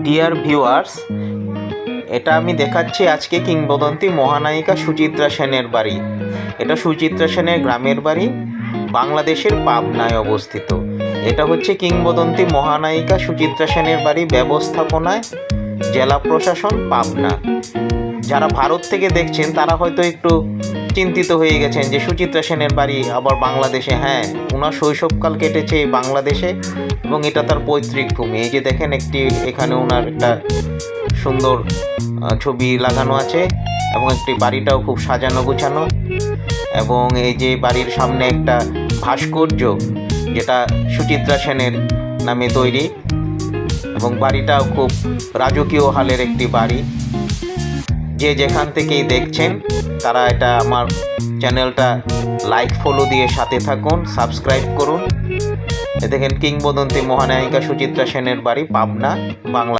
Dear viewers, এটা আমি দেখাচ্ছি আজকে কিংবদন্তি মহানায়িকা সুচিত্রা সেনের বাড়ি। এটা সুচিত্রা সেনের গ্রামের বাড়ি, বাংলাদেশের পাবনায় অবস্থিত। এটা হচ্ছে কিংবদন্তি মহানায়িকা সুচিত্রা সেনের বাড়ি, ব্যবস্থাপনায় জেলা প্রশাসন পাবনা। যারা ভারত থেকে দেখছেন তারা হয়তো একটু চিন্তিত হয়ে গেছেন যে সুচিত্রা সেনের বাড়ি আবার বাংলাদেশে। হ্যাঁ, ওনার শৈশবকাল কেটেছে বাংলাদেশে এবং এটা তার পৈতৃক ভূমি। এই যে দেখেন, এখানে ওনার একটা সুন্দর ছবি লাগানো আছে এবং একটি বাড়িটাও খুব সাজানো গোছানো। এবং এই যে বাড়ির সামনে একটা ভাস্কর্য, যেটা সুচিত্রা সেনের নামে তৈরি, এবং বাড়িটাও খুব রাজকীয় হালের একটি বাড়ি। যে যেখান থেকেই দেখছেন তারা এটা আমার চ্যানেলটা লাইক ফলো দিয়ে সাথে থাকুন, সাবস্ক্রাইব করুন। দেখেন, কিংবদন্তি মহানায়িকা সুচিত্রা সেনের বাড়ি, পাবনা, বাংলা।